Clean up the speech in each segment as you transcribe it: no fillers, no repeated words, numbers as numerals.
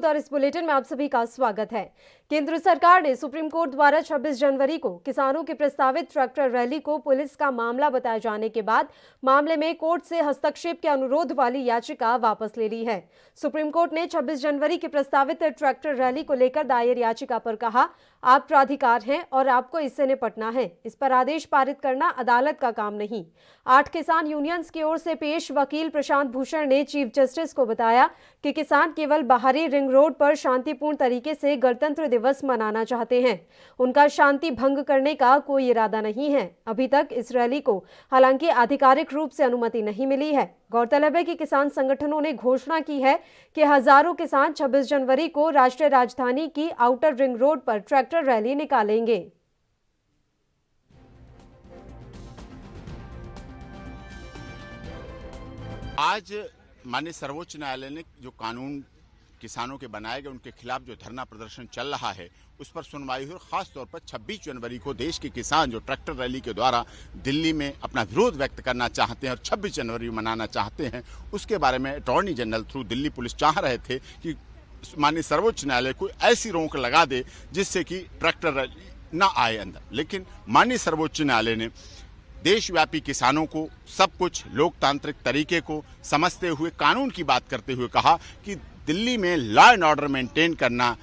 और इस बुलेटिन में आप सभी का स्वागत है। केंद्र सरकार ने सुप्रीम कोर्ट द्वारा 26 जनवरी को किसानों की प्रस्तावित ट्रैक्टर रैली को पुलिस का मामला बताए जाने के बाद मामले में कोर्ट से हस्तक्षेप के अनुरोध वाली याचिका वापस ले ली है। सुप्रीम कोर्ट ने 26 जनवरी की प्रस्तावित ट्रैक्टर रैली को लेकर दायर याचिका पर कहा, आप प्राधिकार हैं और आपको इससे निपटना है। इस पर आदेश पारित करना अदालत का काम नहीं। 8 किसान यूनियंस की ओर से पेश वकील प्रशांत भूषण ने चीफ जस्टिस को बताया कि किसान केवल बाहरी रिंग रोड पर शांतिपूर्ण तरीके से गणतंत्र दिवस मनाना चाहते हैं। उनका शांति भंग करने का कोई इरादा नहीं है। अभी तक इस रैली को हालांकि आधिकारिक रूप से अनुमति नहीं मिली है। गौरतलब है कि किसान संगठनों ने घोषणा की है कि हजारों किसान 26 जनवरी को राष्ट्रीय राजधानी की आउटर रिंग रोड पर ट्रैक्टर रैली निकालेंगे। आज माननीय सर्वोच्च न्यायालय ने जो कानून किसानों के बनाए गए उनके खिलाफ जो धरना प्रदर्शन चल रहा है उस पर सुनवाई हुई और खास तौर पर 26 जनवरी को देश के किसान जो ट्रैक्टर रैली के द्वारा दिल्ली में अपना विरोध व्यक्त करना चाहते हैं और 26 जनवरी मनाना चाहते हैं, उसके बारे में attorney general through Delhi police चाह रहे थे कि माननीय सर्वोच्च न्यायालय कोई ऐसी रोक लगा दे जिससे कि ट्रैक्टर रैली न आए अंदर। लेकिन माननीय सर्वोच्च न्यायालय ने देशव्यापी किसानों को सब कुछ लोकतांत्रिक तरीके को समझते हुए कानून की बात करते हुए कहा कि दिल्ली में लॉ एंड ऑर्डर मेंटेन करना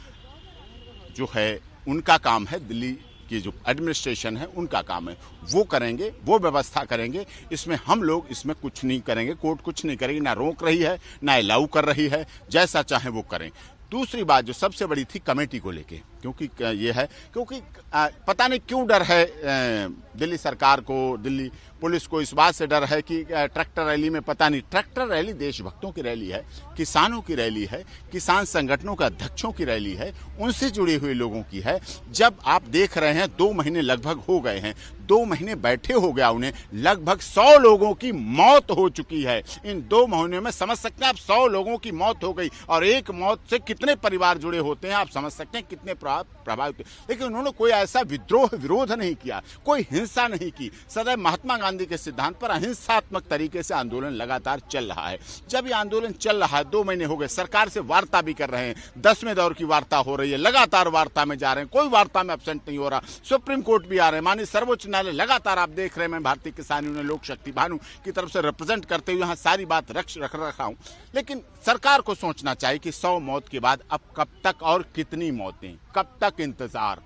जो है उनका काम है, दिल्ली की जो एडमिनिस्ट्रेशन है उनका काम है, वो करेंगे, वो व्यवस्था करेंगे, इसमें हम लोग इसमें कुछ नहीं करेंगे, कोर्ट कुछ नहीं करेगी, ना रोक रही है ना अलाउ कर रही है, जैसा चाहे वो करें। दूसरी बात जो सबसे बड़ी थी कमेटी को लेके, क्योंकि ये है क्योंकि पता नहीं क्यों डर है दिल्ली सरकार को, दिल्ली पुलिस को इस बात से डर है कि ट्रैक्टर रैली में पता नहीं, ट्रैक्टर रैली देशभक्तों की रैली है, किसानों की रैली है, किसान संगठनों के अध्यक्षों की रैली है, उनसे जुड़े हुए लोगों की है। जब आप देख रहे हैं 2 महीने लगभग हो गए हैं, 2 महीने बैठे हो गया उन्हें, लगभग 100 लोगों की मौत हो चुकी है इन 2 महीनों में। समझ सकते हैं आप, 100 लोगों की मौत हो गई और एक मौत से कितने परिवार जुड़े होते हैं, आप समझ सकते हैं कितने प्रभावित। लेकिन उन्होंने कोई ऐसा विरोध नहीं किया, कोई हिंसा नहीं की। सदैव महात्मा गांधी के सिद्धांत पर अहिंसात्मक तरीके से आंदोलन लगातार चल रहा है। जब ये आंदोलन चल रहा है, 2 महीने हो गए, सरकार से वार्ता भी कर रहे हैं, 10वें दौर की वार्ता हो रही है, लगातार वार्ता में जा रहे हैं, कोई वार्ता में एब्सेंट नहीं हो रहा। सुप्रीम कोर्ट भी आ रहे हैं, माननीय सर्वोच्च न्यायालय लगातार, आप देख रहे हैं, मैं भारतीय किसान यूनियन लोक शक्ति भानु की तरफ से रिप्रेजेंट करते हुए यहाँ सारी बात रख रखा हूँ। लेकिन सरकार को सोचना चाहिए कि 100 मौत के बाद अब कब तक और कितनी मौतें, कब तक इंतजार।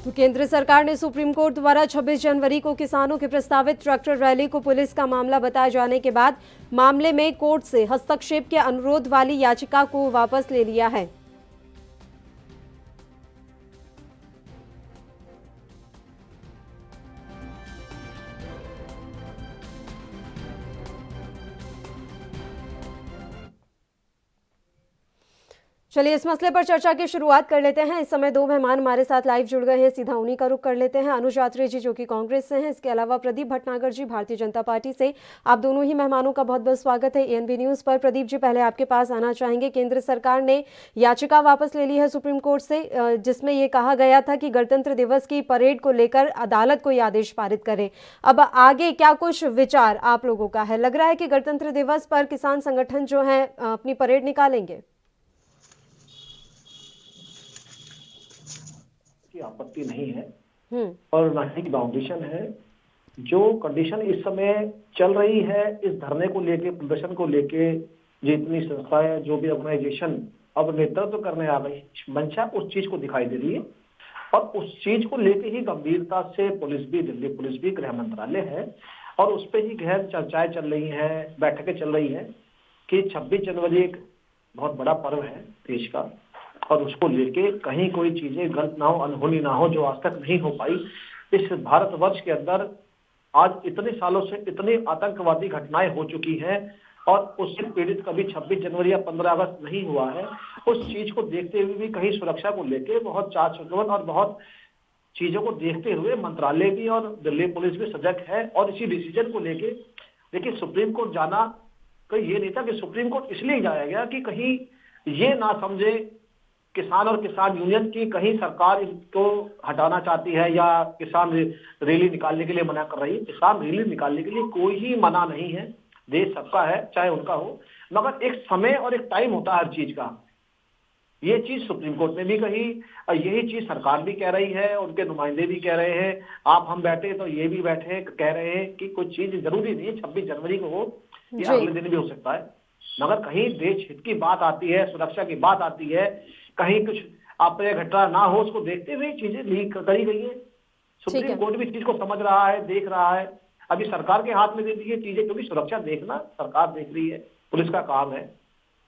तो केंद्र सरकार ने सुप्रीम कोर्ट द्वारा 26 जनवरी को किसानों के प्रस्तावित ट्रैक्टर रैली को पुलिस का मामला बताए जाने के बाद मामले में कोर्ट से हस्तक्षेप के अनुरोध वाली याचिका को वापस ले लिया है। चलिए इस मसले पर चर्चा की शुरुआत कर लेते हैं। इस समय 2 मेहमान हमारे साथ लाइव जुड़ गए हैं, सीधा उन्हीं का रुख कर लेते हैं। अनुज यात्री जी जो कि कांग्रेस से हैं, इसके अलावा प्रदीप भटनागर जी भारतीय जनता पार्टी से। आप दोनों ही मेहमानों का बहुत बहुत स्वागत है एएनबी न्यूज़ पर। प्रदीप जी, पहले आपके पास आना चाहेंगे। केंद्र सरकार ने याचिका वापस ले ली है सुप्रीम कोर्ट से, जिसमें ये कहा गया था कि गणतंत्र दिवस की परेड को लेकर अदालत कोई आदेश पारित करे। अब आगे क्या कुछ विचार आप लोगों का है? लग रहा है कि गणतंत्र दिवस पर किसान संगठन जो है अपनी परेड निकालेंगे? की आपत्ति नहीं है और न ही बाउंडेशन है। जो कंडीशन इस समय चल रही है इस धरने को लेके, प्रदर्शन को लेके, जितनी संस्थाएं, जो भी ऑर्गेनाइजेशन अब नेतृत्व करने आ गई, मंशा उस चीज को दिखाई दे रही है और उस चीज को लेके ही गंभीरता से पुलिस भी, दिल्ली पुलिस भी, गृह मंत्रालय है और उस पर ही गहन चर्चाएं चल रही हैं, बैठकें चल रही हैं कि 26 जनवरी एक बहुत बड़ा पर्व है देश का और उसको लेके कहीं कोई चीजें गलत ना हो, अनहोनी ना हो, जो आज तक नहीं हो पाई। इस भारतवर्ष के अंदर आज इतने सालों से इतनी आतंकवादी घटनाएं हो चुकी हैं और उससे पीड़ित कभी 26 जनवरी या 15 अगस्त नहीं हुआ है। उस चीज को देखते हुए भी कहीं सुरक्षा को लेके बहुत चार चौबंद और बहुत चीजों को देखते हुए मंत्रालय भी और दिल्ली पुलिस भी सजग है और इसी डिसीजन को लेके देखिए सुप्रीम कोर्ट जाना कोई ये नहीं था कि सुप्रीम कोर्ट इसलिए जाया गया कि कहीं ये ना समझे किसान और किसान यूनियन की कहीं सरकार इसको हटाना चाहती है या किसान रैली निकालने के लिए मना कर रही है। किसान रैली निकालने के लिए कोई ही मना नहीं है, देश सबका है चाहे उनका हो, मगर एक समय और एक टाइम होता है हर चीज का। ये चीज सुप्रीम कोर्ट ने भी कही और यही चीज सरकार भी कह रही है, उनके नुमाइंदे भी कह रहे हैं। आप हम बैठे तो ये भी बैठे कह रहे हैं कि कुछ चीज जरूरी नहीं है 26 जनवरी को हो, ये जी। अगले दिन भी हो सकता है। मगर कहीं देश हित की बात आती है, सुरक्षा की बात आती है, कहीं कुछ अप्रिय घटना ना हो, उसको देखते हुए चीजें लीक करी गई है। ठीक सुप्रीम है। कोर्ट भी चीज को समझ रहा है, देख रहा है। अभी सरकार के हाथ में दे दी है चीजें, क्योंकि सुरक्षा देखना सरकार देख रही है, पुलिस का काम है।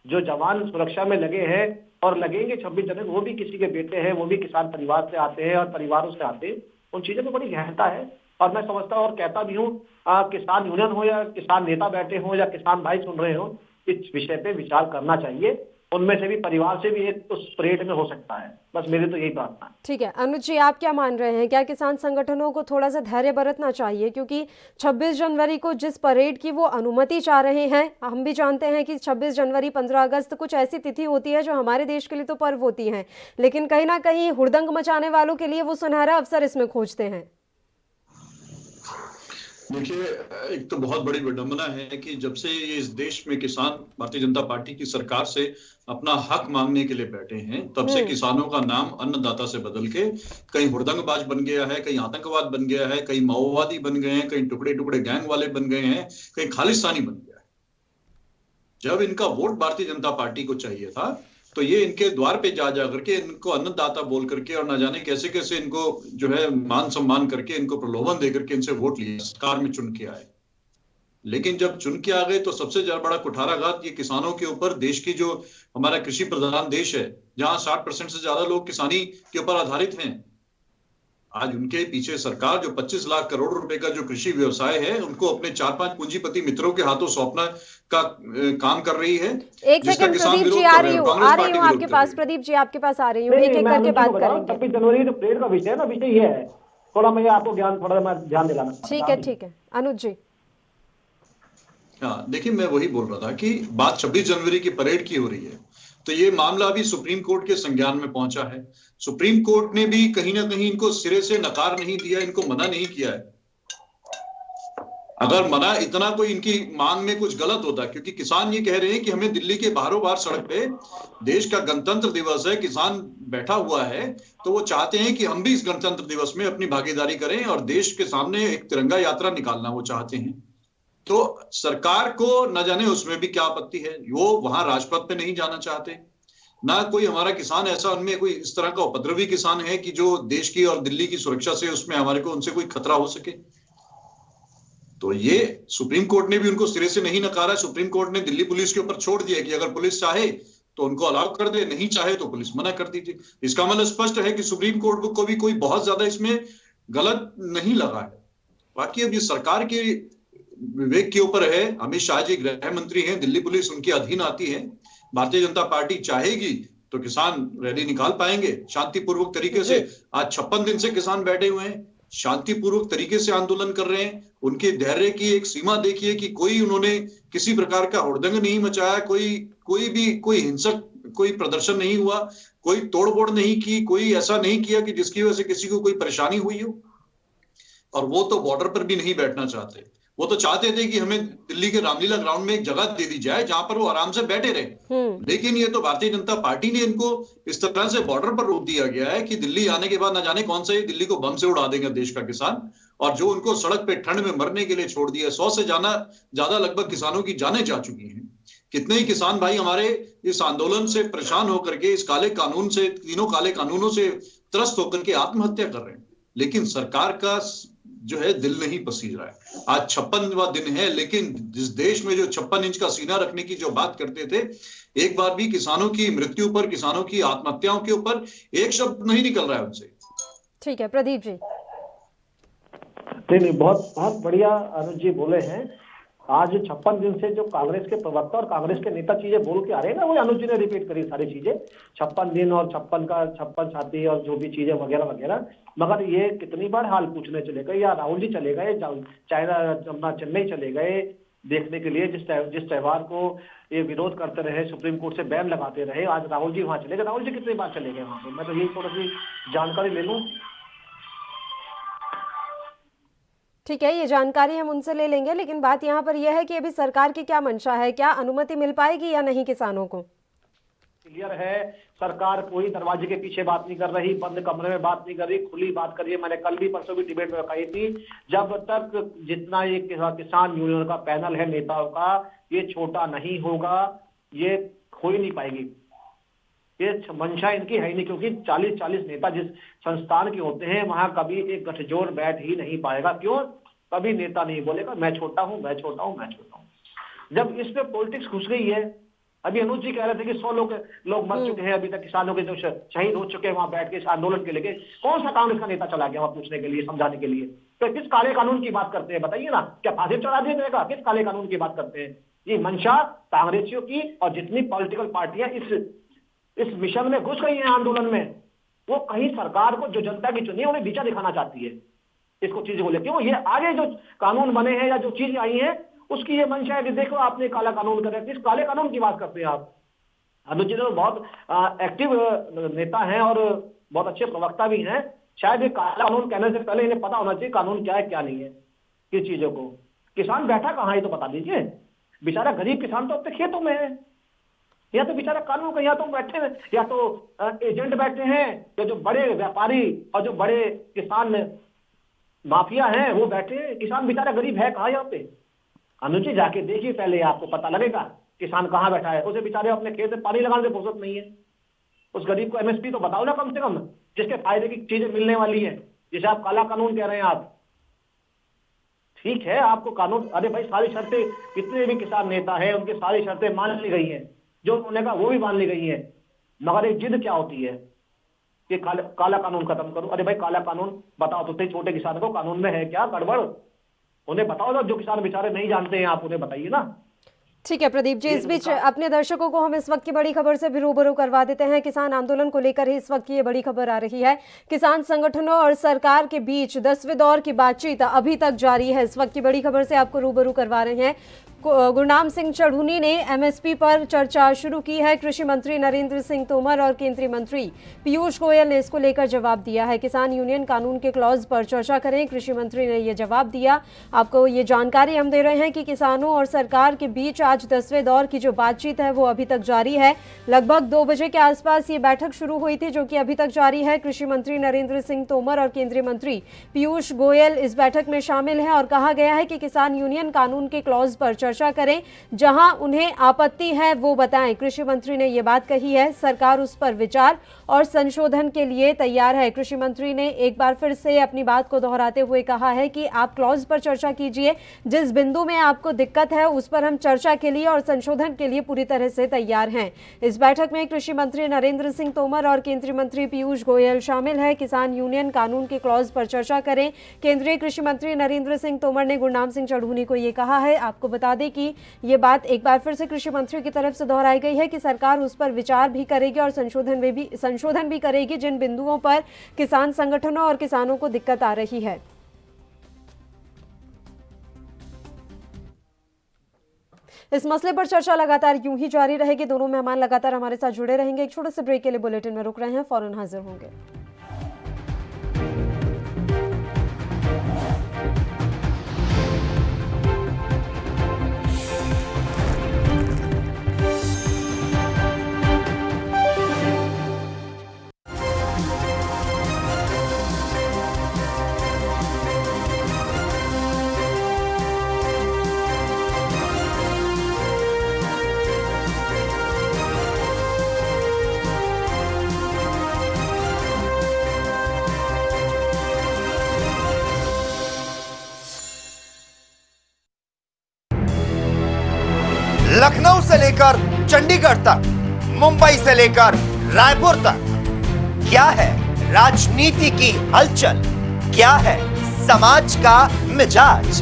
जो जवान सुरक्षा में लगे हैं और लगेंगे 26 जनवरी, वो भी किसी के बेटे हैं, वो भी किसान परिवार से आते हैं और परिवारों से आते हैं। उन चीजों में बड़ी गहनता है और मैं समझता हूँ और कहता भी हूँ, किसान यूनियन हो या किसान नेता बैठे हो या किसान भाई सुन रहे हो, इस विषय पे विचार करना चाहिए। उनमें से भी परिवार से भी एक उस परेड में हो सकता है। बस मेरी तो यही प्रार्थना है। ठीक है अनुज जी, आप क्या मान रहे हैं, क्या किसान संगठनों को थोड़ा सा धैर्य बरतना चाहिए, क्योंकि 26 जनवरी को जिस परेड की वो अनुमति चाह रहे हैं, हम भी जानते हैं कि 26 जनवरी 15 अगस्त कुछ ऐसी तिथि होती है जो हमारे देश के लिए तो पर्व होती है, लेकिन कहीं ना कहीं हुड़दंग मचाने वालों के लिए वो सुनहरा अवसर इसमें खोजते हैं। देखिए, एक तो बहुत बड़ी विडंबना है कि जब से ये इस देश में किसान भारतीय जनता पार्टी की सरकार से अपना हक मांगने के लिए बैठे हैं, तब से किसानों का नाम अन्नदाता से बदल के कहीं हुड़दंगबाज बन गया है, कहीं आतंकवाद बन गया है, कहीं माओवादी बन गए हैं, कहीं टुकड़े टुकड़े गैंग वाले बन गए हैं, कहीं खालिस्तानी बन गया है। जब इनका वोट भारतीय जनता पार्टी को चाहिए था तो ये इनके द्वार पे जा करके इनको अन्नदाता बोल करके और ना जाने कैसे कैसे इनको जो है मान सम्मान करके इनको प्रलोभन दे करके इनसे वोट लिए सरकार में चुन के आए। लेकिन जब चुन के आ गए तो सबसे बड़ा कुठाराघात ये किसानों के ऊपर, देश की जो हमारा कृषि प्रधान देश है जहां 60% से ज्यादा लोग किसानी के ऊपर आधारित हैं, आज उनके पीछे सरकार जो 25 लाख करोड़ रुपए का जो कृषि व्यवसाय है उनको अपने 4-5 पूंजीपति मित्रों के हाथों सौंपना का काम कर रही है। एक सेकंड प्रदीप जी, आ रही हूँ आपके पास, प्रदीप जी आपके पास आ रही हूँ, एक एक करके बात करेंगे। 26 जनवरी तो परेड का विषय है ना, विषय ये है। थोड़ा मैं आपको थोड़ा मैं ध्यान दिलाना। ठीक है अनुज जी। हाँ, देखिए मैं वही बोल रहा था कि बात 26 जनवरी की परेड की हो रही है, तो ये मामला अभी सुप्रीम कोर्ट के संज्ञान में पहुंचा है। सुप्रीम कोर्ट ने भी कहीं ना कहीं इनको सिरे से नकार नहीं दिया, इनको मना नहीं किया है। अगर मना इतना कोई इनकी मांग में कुछ गलत होता, क्योंकि किसान ये कह रहे हैं कि हमें दिल्ली के बाहरों बाहर सड़क पे, देश का गणतंत्र दिवस है, किसान बैठा हुआ है, तो वो चाहते हैं कि हम भी इस गणतंत्र दिवस में अपनी भागीदारी करें और देश के सामने एक तिरंगा यात्रा निकालना वो चाहते हैं। तो सरकार को न जाने उसमें भी क्या आपत्ति है, वो वहां राजपथ पे नहीं जाना चाहते। ना कोई हमारा किसान ऐसा, उनमें कोई इस तरह का उपद्रवी किसान है कि जो देश की और दिल्ली की सुरक्षा से उसमें हमारे को उनसे कोई खतरा हो सके। तो ये सुप्रीम कोर्ट ने भी उनको सिरे से नहीं नकारा। सुप्रीम कोर्ट ने दिल्ली पुलिस के ऊपर छोड़ दिया कि अगर पुलिस चाहे तो उनको अलाउ कर दे, नहीं चाहे तो पुलिस मना कर दीजिए। इसका मतलब स्पष्ट है कि सुप्रीम कोर्ट को भी कोई बहुत ज्यादा इसमें गलत नहीं लगा है। बाकी अब ये सरकार के विवेक के ऊपर है। अमित शाह जी गृह मंत्री हैं, दिल्ली पुलिस उनके अधीन आती है। भारतीय जनता पार्टी चाहेगी तो किसान रैली निकाल पाएंगे शांतिपूर्वक तरीके से। आज 56 दिन से किसान बैठे हुए हैं, शांतिपूर्वक तरीके से आंदोलन कर रहे हैं। उनके धैर्य की एक सीमा देखिए कि कोई उन्होंने किसी प्रकार का हुड़दंग नहीं मचाया, कोई हिंसक कोई प्रदर्शन नहीं हुआ, कोई तोड़फोड़ नहीं की, कोई ऐसा नहीं किया कि जिसकी वजह से किसी को कोई परेशानी हुई हो। और वो तो बॉर्डर पर भी नहीं बैठना चाहते, वो तो चाहते थे कि हमें दिल्ली के रामलीला ग्राउंड में एक जगह दे दी जाए जहां पर वो आराम से बैठे रहे। लेकिन ये तो भारतीय जनता पार्टी ने इनको इस तरह से बॉर्डर पर रोक दिया गया है कि दिल्ली आने के बाद ना जाने कौन सा ही दिल्ली को बम से उड़ा देगा देश का किसान। और जो उनको सड़क पे ठंड में मरने के लिए छोड़ दिया, 100 से ज्यादा लगभग किसानों की जानें जा चुकी हैं। कितने ही किसान भाई हमारे इस आंदोलन से परेशान होकर के, इस काले कानून से, तीनों काले कानूनों से त्रस्त होकर के आत्महत्या कर रहे हैं। लेकिन सरकार का जो है दिल नहीं पसीज रहा है। आज 56वां दिन है, लेकिन जिस देश में जो 56 इंच का सीना रखने की जो बात करते थे, एक बार भी किसानों की मृत्यु पर, किसानों की आत्महत्याओं के ऊपर एक शब्द नहीं निकल रहा है उनसे। ठीक है प्रदीप जी। नहीं, बहुत बहुत बढ़िया अनुज जी बोले हैं। आज 56 दिन से जो कांग्रेस के प्रवक्ता और कांग्रेस के नेता चीजें बोल के आ रहे हैं ना, वो अनुज जी ने रिपीट करी सारी चीजें। 56 दिन और 56 छाती और जो भी चीजें वगैरह वगैरह। मगर ये कितनी बार हाल पूछने चले गए, या राहुल जी चले गए चाइना, अपना चेन्नई चले गए देखने के लिए, जिस त्योहार को ये विरोध करते रहे, सुप्रीम कोर्ट से बैन लगाते रहे, आज राहुल जी वहां चले गए। राहुल जी कितनी बार चले गए वहां पे? मैं तो यही थोड़ी सी जानकारी ले लूं। ठीक है, ये जानकारी हम उनसे ले लेंगे, लेकिन बात यहाँ पर यह है कि अभी सरकार की क्या मंशा है, क्या अनुमति मिल पाएगी या नहीं किसानों को? क्लियर है, सरकार कोई दरवाजे के पीछे बात नहीं कर रही, बंद कमरे में बात नहीं कर रही, खुली बात कर रही है। मैंने कल भी परसों भी डिबेट में कही थी, जब तक जितना ये किसान यूनियन का पैनल है नेताओं का, ये छोटा नहीं होगा, ये हो ही नहीं पाएगी। ये मंशा इनकी है ही नहीं, क्योंकि 40-40 नेता जिस संस्थान के होते हैं वहां कभी एक गठजोड़ बैठ ही नहीं पाएगा। क्यों? कभी नेता नहीं बोलेगा मैं छोटा हूं, मैं छोटा हूं, मैं छोटा हूं। जब इसमें पॉलिटिक्स घुस गई है, अभी अनुज जी कह रहे थे कि 100 लोग मर चुके हैं अभी तक, किसानों के जो शहीद हो चुके हैं वहां बैठ के इस आंदोलन के लेके। कौन सा कांग्रेस का नेता चला गया वहां पूछने के लिए, समझाने के लिए? तो किस काले कानून की बात करते हैं बताइए ना? क्या फांसी चढ़ा दिया जाएगा? किस काले कानून की बात करते हैं? ये मंशा कांग्रेसियों की और जितनी पॉलिटिकल पार्टियां इस मिशन में घुस गई हैं आंदोलन में, वो कहीं सरकार को जो जनता की चुनी है उन्हें नीचा दिखाना चाहती है इसको चीज को लेकर। ये आगे जो कानून बने हैं या जो चीजें आई हैं उसकी ये मंशा है कि देखो आपने काला कानून कर, किस काले कानून की बात करते हैं आप? अनुज जी तो बहुत एक्टिव नेता हैं और बहुत अच्छे प्रवक्ता भी हैं। शायद ये काला कानून कहने से पहले इन्हें पता होना चाहिए कानून क्या है क्या नहीं है, किस चीजों को। किसान बैठा कहाँ है तो बता दीजिए। बेचारा गरीब किसान तो अपने खेतों में है, या तो बेचारा कानून का, या तो बैठे हैं, या तो एजेंट बैठे हैं, या जो बड़े व्यापारी और जो बड़े किसान माफिया हैं वो बैठे हैं। किसान बेचारा गरीब है कहाँ यहाँ पे? अनुज जी जाके देखिए पहले, आपको पता लगेगा किसान कहाँ बैठा है। उसे बेचारे अपने खेत में पानी लगाने से फुर्सत नहीं है। उस गरीब को एमएसपी तो बताओ ना कम से कम, जिसके फायदे की चीजें मिलने वाली है, जिसे आप काला कानून कह रहे हैं आप। ठीक है आपको कानून, अरे भाई सारी शर्तें, कितने भी किसान नेता है उनकी सारी शर्तें मान ली गई हैं, जो उन्होंने कहा वो भी मान ली गई है, मगर एक जिद क्या होती है कि काला कानून खत्म करो। अरे भाई काला कानून बताओ तो, छोटे किसान को कानून में है क्या गड़बड़, उन्हें बताओ ना। जो किसान बेचारे नहीं जानते हैं आप उन्हें बताइए ना। ठीक है प्रदीप जी, इस बीच अपने दर्शकों को हम इस वक्त की बड़ी खबर से भी रूबरू करवा देते हैं। किसान आंदोलन को लेकर ही इस वक्त की ये बड़ी खबर आ रही है। किसान संगठनों और सरकार के बीच 10वें दौर की बातचीत अभी तक जारी है। इस वक्त की बड़ी खबर से आपको रूबरू करवा रहे हैं। गुरनाम सिंह चढ़ूनी ने एमएसपी पर चर्चा शुरू की है। कृषि मंत्री नरेंद्र सिंह तोमर और केंद्रीय मंत्री पीयूष गोयल ने इसको लेकर जवाब दिया है। किसान यूनियन कानून के क्लॉज पर चर्चा करें, कृषि मंत्री ने यह जवाब दिया। आपको ये जानकारी हम दे रहे हैं कि किसानों और सरकार के बीच आज 10वें दौर की जो बातचीत है वो अभी तक जारी है। लगभग 2 बजे के आसपास ये बैठक शुरू हुई थी, जो कि अभी तक जारी है। कृषि मंत्री नरेंद्र सिंह तोमर और केंद्रीय मंत्री पीयूष गोयल इस बैठक में शामिल हैं और कहा गया है कि किसान यूनियन कानून के क्लॉज पर चर्चा करें, जहां उन्हें आपत्ति है वो बताएं। कृषि मंत्री ने ये बात कही है, सरकार उस पर विचार और संशोधन के लिए तैयार है। कृषि मंत्री ने एक बार फिर से अपनी बात को दोहराते हुए कहा है कि आप क्लॉज पर चर्चा कीजिए, जिस बिंदु में आपको दिक्कत है उस पर हम चर्चा के लिए और संशोधन के लिए पूरी तरह से तैयार हैं। इस बैठक में कृषि मंत्री नरेंद्र सिंह तोमर और केंद्रीय मंत्री पीयूष गोयल शामिल है। किसान यूनियन कानून के क्लॉज पर चर्चा करें। केंद्रीय कृषि मंत्री नरेंद्र सिंह तोमर ने गुरनाम सिंह चढ़ूनी को ये कहा है। आपको बता दें कि ये बात एक बार फिर से कृषि मंत्री की तरफ से दोहराई गई है कि सरकार उस पर विचार भी करेगी और संशोधन भी करेगी जिन बिंदुओं पर किसान संगठनों और किसानों को दिक्कत आ रही है। इस मसले पर चर्चा लगातार यूं ही जारी रहेगी। दोनों मेहमान लगातार हमारे साथ जुड़े रहेंगे। एक छोटे से ब्रेक के लिए बुलेटिन में रुक रहे हैं, फौरन हाजिर होंगे। लखनऊ से लेकर चंडीगढ़ तक, मुंबई से लेकर रायपुर तक, क्या है राजनीति की हलचल, क्या है समाज का मिजाज।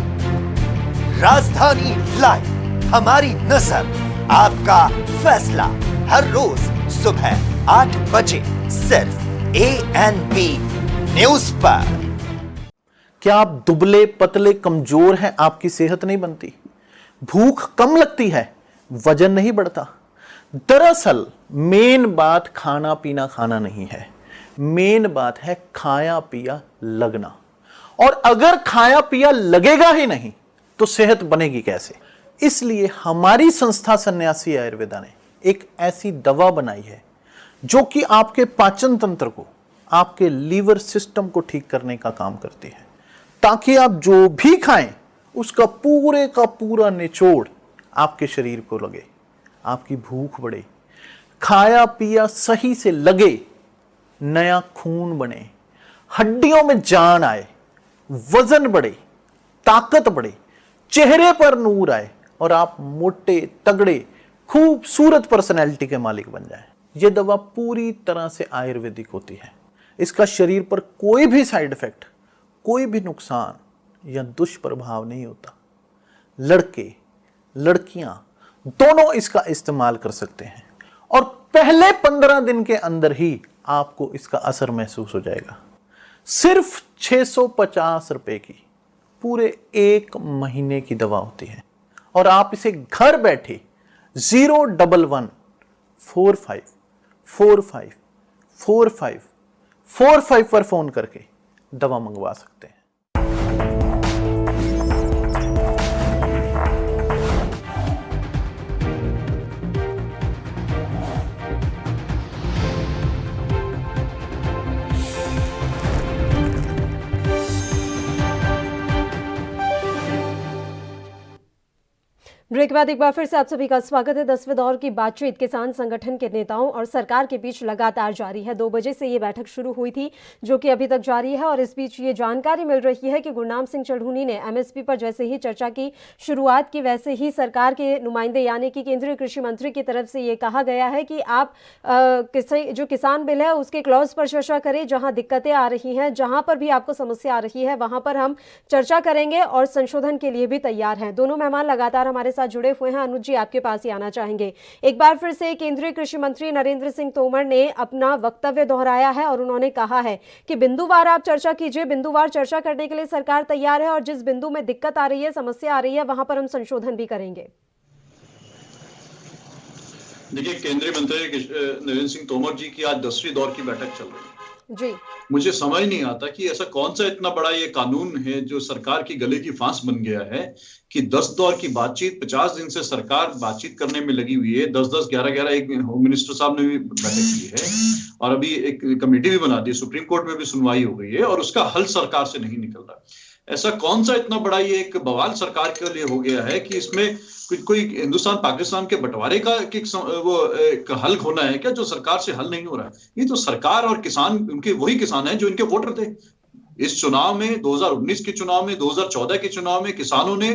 राजधानी लाइव, हमारी नजर, आपका फैसला, हर रोज सुबह 8 बजे सिर्फ ANP न्यूज पर। क्या आप दुबले पतले कमजोर हैं, आपकी सेहत नहीं बनती, भूख कम लगती है, वजन नहीं बढ़ता? दरअसल मेन बात खाना पीना खाना नहीं है, मेन बात है खाया पिया लगना। और अगर खाया पिया लगेगा ही नहीं तो सेहत बनेगी कैसे? इसलिए हमारी संस्था सन्यासी आयुर्वेदा ने एक ऐसी दवा बनाई है जो कि आपके पाचन तंत्र को, आपके लीवर सिस्टम को ठीक करने का काम करती है, ताकि आप जो भी खाएं उसका पूरे का पूरा निचोड़ आपके शरीर को लगे, आपकी भूख बढ़े, खाया पिया सही से लगे, नया खून बने, हड्डियों में जान आए, वजन बढ़े, ताकत बढ़े, चेहरे पर नूर आए और आप मोटे तगड़े खूबसूरत पर्सनैलिटी के मालिक बन जाएं। यह दवा पूरी तरह से आयुर्वेदिक होती है। इसका शरीर पर कोई भी साइड इफेक्ट, कोई भी नुकसान या दुष्प्रभाव नहीं होता। लड़के लड़कियां दोनों इसका इस्तेमाल कर सकते हैं और पहले 15 दिन के अंदर ही आपको इसका असर महसूस हो जाएगा। सिर्फ 650 रुपए की पूरे 1 महीने की दवा होती है और आप इसे घर बैठे 01145454545 पर फोन करके दवा मंगवा सकते हैं। ब्रेक के बाद एक बार फिर से आप सभी का स्वागत है। 10वें दौर की बातचीत किसान संगठन के नेताओं और सरकार के बीच लगातार जारी है। 2 बजे से ये बैठक शुरू हुई थी जो कि अभी तक जारी है और इस बीच ये जानकारी मिल रही है कि गुरनाम सिंह चढ़ूनी ने एमएसपी पर जैसे ही चर्चा की शुरुआत की, वैसे ही सरकार के नुमाइंदे यानी कि केंद्रीय कृषि मंत्री की तरफ से ये कहा गया है कि आप जो किसान बिल है उसके क्लॉज पर चर्चा करें। जहां दिक्कतें आ रही हैं, जहां पर भी आपको समस्या आ रही है, वहां पर हम चर्चा करेंगे और संशोधन के लिए भी तैयार हैं। दोनों मेहमान लगातार हमारे साथ जुड़े हुए हैं। अनुज जी, आपके पास ही आना चाहेंगे। एक बार फिर से केंद्रीय कृषि मंत्री नरेंद्र सिंह तोमर ने अपना वक्तव्य दोहराया है और उन्होंने कहा है कि बिंदुवार आप चर्चा कीजिए, बिंदुवार चर्चा करने के लिए सरकार तैयार है और जिस बिंदु में दिक्कत आ रही है, समस्या आ रही है, वहां पर हम संशोधन भी करेंगे। देखिए, केंद्रीय मंत्री नरेंद्र सिंह तोमर जी की आज 10वीं दौर की बैठक चल रही है जी। मुझे समझ नहीं आता कि ऐसा कौन सा इतना बड़ा ये कानून है जो सरकार की गले की फांस बन गया है कि 10 दौर की बातचीत, 50 दिन से सरकार बातचीत करने में लगी हुई है। 10-10, 11-11 एक होम मिनिस्टर साहब ने भी बैठक की है और अभी एक कमेटी भी बना दी, सुप्रीम कोर्ट में भी सुनवाई हो गई है और उसका हल सरकार से नहीं निकल रहा। ऐसा कौन सा इतना बड़ा ये एक बवाल सरकार के लिए हो गया है कि इसमें कोई हिंदुस्तान पाकिस्तान के बंटवारे का वो एक हल होना है क्या जो सरकार से हल नहीं हो रहा है? ये तो सरकार और किसान, उनके वही किसान हैं जो इनके वोटर थे। इस चुनाव में, 2019 के चुनाव में, 2014 के चुनाव में किसानों ने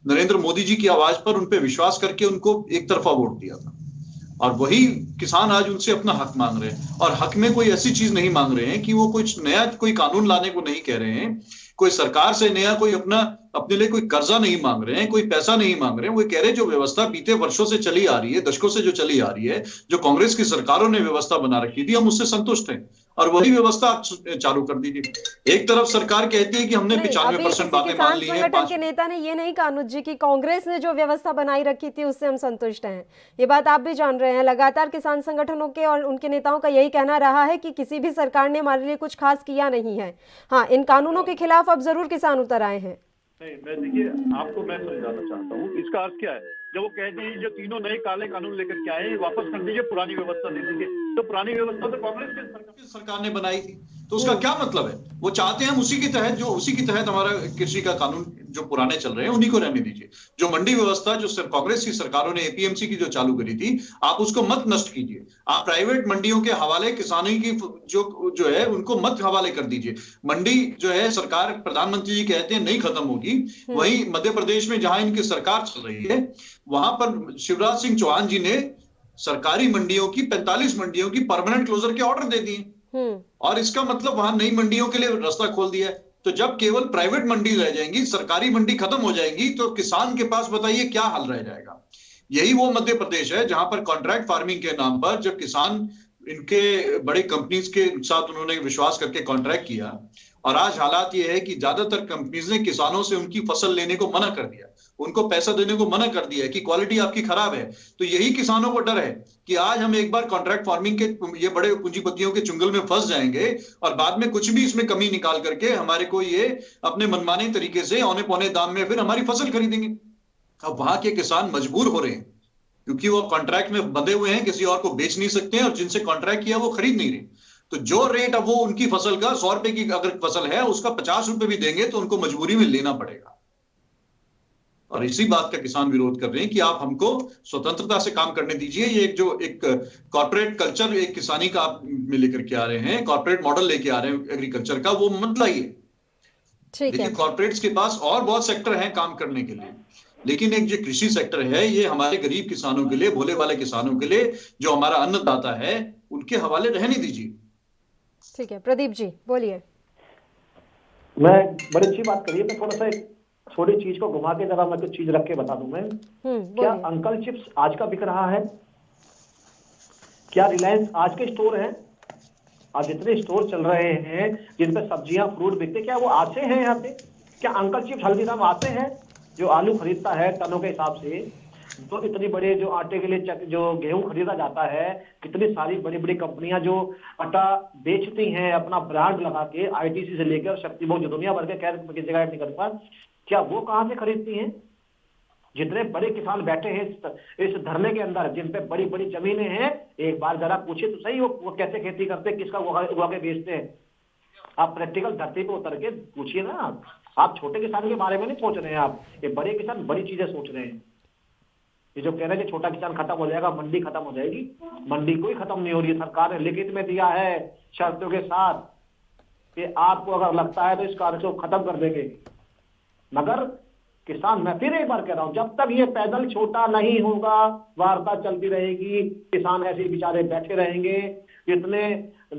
नरेंद्र मोदी जी की आवाज पर उन पर विश्वास करके उनको एक तरफा वोट दिया था और वही किसान आज उनसे अपना हक मांग रहे हैं। और हक में कोई ऐसी चीज नहीं मांग रहे हैं कि वो कुछ नया कोई कानून लाने को नहीं कह रहे हैं, कोई सरकार से नया कोई अपने लिए कोई कर्जा नहीं मांग रहे हैं, कोई पैसा नहीं मांग रहे हैं। वो कह रहे हैं जो व्यवस्था बीते वर्षों से चली आ रही है, दशकों से जो चली आ रही है, जो कांग्रेस की सरकारों ने व्यवस्था बना रखी थी, हम उससे संतुष्ट हैं और वही व्यवस्था आप चालू कर दीजिए। एक तरफ सरकार कहती है कि हमने 95% बातें मान ली हैं। संगठन के नेता ने ये नहीं कहा अनुज जी की कांग्रेस ने जो व्यवस्था बनाई रखी थी उससे हम संतुष्ट हैं। ये बात आप भी जान रहे हैं। लगातार किसान संगठनों के और उनके नेताओं का यही कहना रहा है कि किसी भी सरकार ने हमारे लिए कुछ खास किया नहीं है। हाँ, इन कानूनों के खिलाफ अब जरूर किसान उतर आए हैं। नहीं, मैं देखिए आपको मैं समझाना चाहता हूँ इसका अर्थ क्या है। जब वो कहते हैं जो तीनों नए काले कानून लेकर के आए वापस कर दीजिए, पुरानी व्यवस्था दे दीजिए, तो पुरानी व्यवस्था तो कांग्रेस की सरकार ने बनाई थी, तो उसका क्या मतलब है? वो चाहते हैं हम उसी के तहत हमारा कृषि का कानून जो पुराने चल रहे हैं उन्हीं को रहने दीजिए। जो मंडी व्यवस्था जो कांग्रेस की सरकारों ने एपीएमसी की जो चालू करी थी, आप उसको मत नष्ट कीजिए। आप प्राइवेट मंडियों के हवाले किसानों की जो है उनको मत हवाले कर दीजिए। मंडी जो है सरकार, प्रधानमंत्री जी कहते हैं नहीं खत्म होगी, वहीं मध्य प्रदेश में जहां इनकी सरकार चल रही है वहां पर शिवराज सिंह चौहान जी ने सरकारी मंडियों की 45 मंडियों की परमानेंट क्लोजर के ऑर्डर दे दिए और इसका मतलब वहां नई मंडियों के लिए रास्ता खोल दिया है। तो जब केवल प्राइवेट मंडी रह जाएंगी, सरकारी मंडी खत्म हो जाएंगी, तो किसान के पास बताइए क्या हाल रह जाएगा। यही वो मध्य प्रदेश है जहां पर कॉन्ट्रैक्ट फार्मिंग के नाम पर जब किसान इनके बड़े कंपनीज के साथ उन्होंने विश्वास करके कॉन्ट्रैक्ट किया, और आज हालात ये है कि ज्यादातर कंपनीज ने किसानों से उनकी फसल लेने को मना कर दिया, उनको पैसा देने को मना कर दिया कि क्वालिटी आपकी खराब है। तो यही किसानों को डर है कि आज हम एक बार कॉन्ट्रैक्ट फार्मिंग के ये बड़े पूंजीपतियों के चुंगल में फंस जाएंगे और बाद में कुछ भी इसमें कमी निकाल करके हमारे को ये अपने मनमाने तरीके से औने पौने दाम में फिर हमारी फसल खरीदेंगे। अब वहां के किसान मजबूर हो रहे हैं क्योंकि वो कॉन्ट्रैक्ट में बंधे हुए हैं, किसी और को बेच नहीं सकते हैं और जिनसे कॉन्ट्रैक्ट किया वो खरीद नहीं रहे। तो जो रेट अब वो उनकी फसल का 100 रुपए की अगर फसल है उसका 50 रुपए भी देंगे तो उनको मजबूरी में लेना पड़ेगा। और इसी बात का किसान विरोध कर रहे हैं कि आप हमको स्वतंत्रता से काम करने दीजिए। ये एक कॉर्पोरेट कल्चर एक किसानी का आप में लेकर के आ रहे हैं, कॉर्पोरेट मॉडल लेके आ रहे हैं एग्रीकल्चर का, वो मत लाइए। देखिए कॉर्पोरेट्स के पास और बहुत सेक्टर हैं काम करने के लिए, लेकिन एक जो कृषि सेक्टर है ये हमारे गरीब किसानों के लिए, भोले वाले किसानों के लिए, जो हमारा अन्नदाता है, उनके हवाले रहने दीजिए। ठीक है, प्रदीप जी बोलिए। मैं बड़ी अच्छी बात करिए, मैं थोड़ा सा एक छोटी चीज को घुमा के जरा मैं कुछ चीज रख के बता दूं। मैं क्या अंकल चिप्स आज का बिक रहा है? क्या रिलायंस आज के स्टोर हैं? आज जितने स्टोर चल रहे हैं जिन पे सब्जियां फ्रूट बिकते, क्या वो आज से हैं यहाँ पे? क्या अंकल चिप्स हल्दीराम आज से हैं? जो आलू खरीदता है टनों के हिसाब से, तो इतनी बड़े जो आटे के लिए जो गेहूं खरीदा जाता है, कितनी सारी बड़ी बड़ी कंपनियां जो आटा बेचती हैं अपना ब्रांड लगा के, आईटीसी से लेकर शक्ति भोग, जो दुनिया भर के खैर किसी जगह नहीं करता, क्या वो कहां से खरीदती हैं? जितने बड़े किसान बैठे हैं इस धरने के अंदर, जिन पे बड़ी बड़ी जमीनें हैं, एक बार जरा पूछिए तो सही वो कैसे खेती करते, किसका उगा के बेचते हैं। आप प्रैक्टिकल धरती पे उतर के पूछिए ना। आप छोटे किसान के बारे में नहीं सोच रहे हैं, आप ये बड़े किसान बड़ी चीजें सोच रहे हैं। ये जो कह रहे हैं कि छोटा किसान खत्म हो जाएगा, मंडी खत्म हो जाएगी, मंडी कोई खत्म नहीं हो रही है। सरकार ने लिखित में दिया है शर्तों के साथ कि आपको अगर लगता है तो इस कार्य को खत्म कर देंगे, मगर किसान, मैं फिर एक बार कह रहा हूं, जब तक ये पैदल छोटा नहीं होगा वार्ता चलती रहेगी, किसान ऐसे बेचारे बैठे रहेंगे, जितने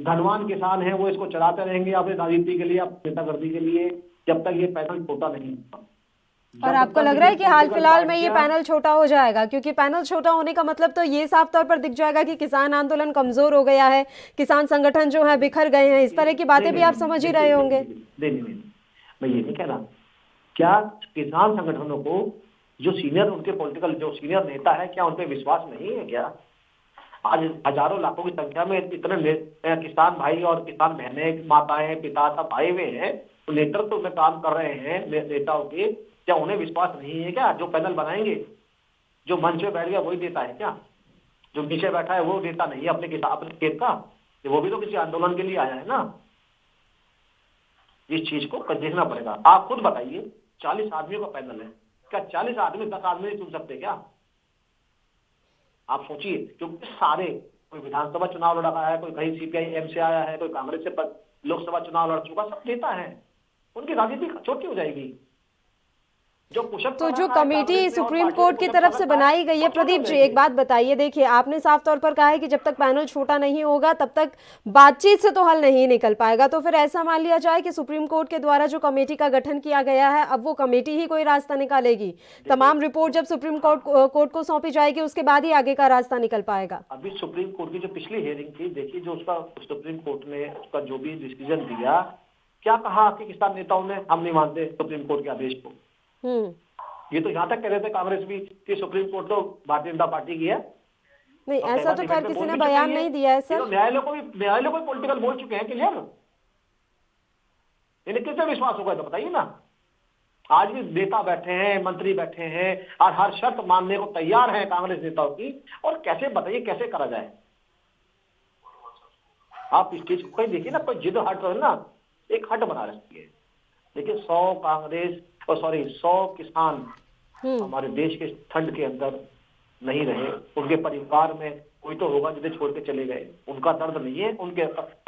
धनवान किसान हैं वो इसको चलाते रहेंगे अपनी राजनीति के लिए, अपनी नेतागिरी के लिए, जब तक ये पैनल छोटा नहीं होगा। और आपको लग रहा है कि हाल फिलहाल में ये पैनल छोटा हो जाएगा? क्योंकि पैनल छोटा होने का मतलब तो ये साफ तौर पर दिख जाएगा कि किसान आंदोलन कमजोर हो गया है, किसान संगठन जो है बिखर गए हैं, इस तरह की बातें भी आप समझ ही रहे होंगे। नहीं, मैं ये नहीं कह रहा। क्या किसान संगठनों को जो सीनियर उनके पॉलिटिकल जो सीनियर नेता है, क्या उन पर विश्वास नहीं है? क्या आज हजारों लाखों की संख्या में इतने किसान भाई और किसान बहनें, माताएं, पिता सब आए हुए हैं, नेतृत्व में काम कर रहे हैं नेताओं के, क्या उन्हें विश्वास नहीं है क्या? जो पैनल बनाएंगे, जो मंच पे बैठ गया वही नेता है क्या? जो नीचे बैठा है वो नेता नहीं है अपने खेत का, वो भी तो किसी आंदोलन के लिए आया है ना। इस चीज को देखना पड़ेगा। आप खुद बताइए, 40 आदमियों का पैनल है, क्या 40 आदमी 10 आदमी नहीं चुन सकते क्या? आप सोचिए, क्योंकि सारे, कोई विधानसभा चुनाव लड़ा है, कोई कहीं सीपीआई-एम से आया है, कोई कांग्रेस से लोकसभा चुनाव लड़ चुका, सब नेता है, उनकी राजनीति छोटी हो जाएगी। तो जो कमेटी सुप्रीम कोर्ट की तरफ से बनाई गई है, प्रदीप जी एक बात बताइए, देखिए आपने साफ तौर पर कहा है कि जब तक पैनल छोटा नहीं होगा तब तक बातचीत से तो हल नहीं निकल पाएगा, तो फिर ऐसा मान लिया जाए कि सुप्रीम कोर्ट के द्वारा जो कमेटी का गठन किया गया है, अब वो कमेटी ही कोई रास्ता निकालेगी? तमाम रिपोर्ट जब सुप्रीम कोर्ट को सौंपी जाएगी उसके बाद ही आगे का रास्ता निकल पाएगा। अभी सुप्रीम कोर्ट की जो पिछली हियरिंग थी, देखिए जो उसका सुप्रीम कोर्ट ने उसका जो भी डिसीजन दिया, क्या कहा कि किसान नेताओं ने, हम नहीं मानते सुप्रीम कोर्ट के आदेश को। ये तो यहाँ तक कह रहे थे कांग्रेस भी कि सुप्रीम कोर्ट तो भारतीय जनता पार्टी की है। नहीं, ऐसा तो खैर किसी ने बयान नहीं दिया है सर। तो न्यायालय को भी पॉलिटिकल बोल चुके हैं क्लियर। इन्हें किससे विश्वास होगा तो बताइए ना। आज भी नेता बैठे हैं, मंत्री बैठे हैं और हर शर्त मानने को तैयार है कांग्रेस नेताओं की, और कैसे बताइए कैसे करा जाए? आप इस चीज को देखिए ना, कोई जिद हट है ना, एक हट बना रखी है, लेकिन 100 किसान हमारे देश के ठंड के अंदर नहीं रहे, उनके परिवार में कोई तो होगा जिन्हें छोड़ के चले गए, उनका दर्द नहीं है उन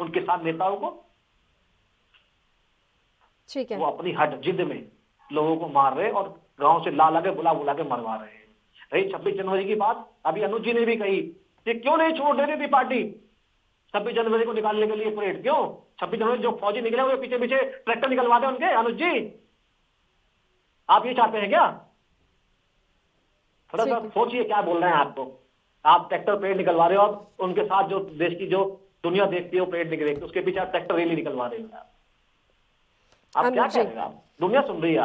किसान नेताओं को। ठीक है, वो अपनी हट जिद में लोगों को मार रहे और गांव से ला के बुला के मरवा रहे हैं। रही 26 जनवरी की बात, अभी अनुज जी ने भी कही कि क्यों नहीं छोड़ रही थी पार्टी 26 जनवरी को निकालने के लिए परेड, क्यों 26 जनवरी जो फौजी निकले हुए पीछे पीछे ट्रैक्टर निकलवा दे उनके। अनुज जी, आप ये चाहते हैं क्या? थोड़ा सा सोचिए क्या बोल रहे हैं आपको। आप ट्रैक्टर परेड निकलवा रहे हो, आप उनके साथ जो देश की जो दुनिया देखती है वो परेड निकलेगी, उसके पीछे आप ट्रैक्टर रैली निकलवा रहे हो। आप क्या कह रहे हैं? आप दुनिया सुन रही है।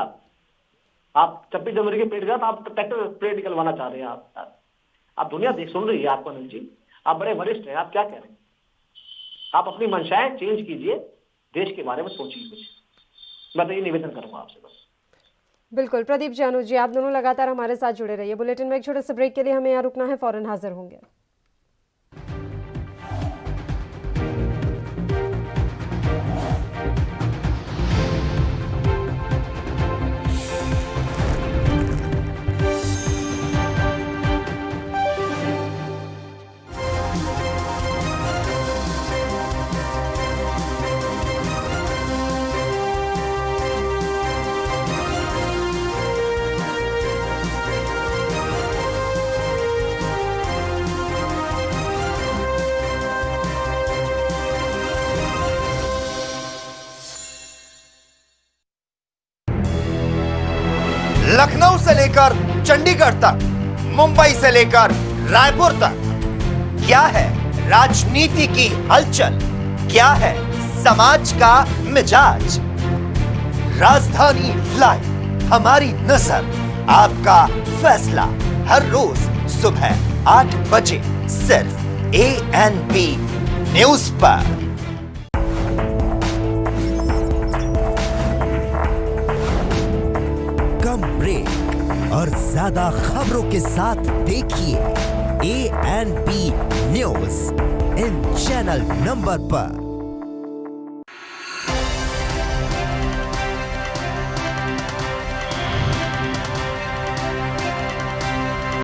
आप 26 जनवरी के परेड गया तो आप ट्रैक्टर परेड निकलवाना चाह रहे हैं। आप दुनिया सुन रही है आपको। अनिल जी, आप बड़े वरिष्ठ हैं, आप क्या कह रहे हैं? आप अपनी मंशाएं चेंज कीजिए, देश के बारे में सोचिए कुछ। मैं तो ये निवेदन करूंगा आपसे बस। बिल्कुल प्रदीप जी, अनुज जी, आप दोनों लगातार हमारे साथ जुड़े रहिए। बुलेटिन में एक छोटे से ब्रेक के लिए हमें यहाँ रुकना है, फौरन हाजिर होंगे। लखनऊ से लेकर चंडीगढ़ तक, मुंबई से लेकर रायपुर तक, क्या है राजनीति की हलचल, क्या है समाज का मिजाज। राजधानी लाइव, हमारी नजर, आपका फैसला, हर रोज सुबह 8 बजे सिर्फ ANP न्यूज पर। कम ब्रेक और ज्यादा खबरों के साथ देखिए ANP news in channel number पर।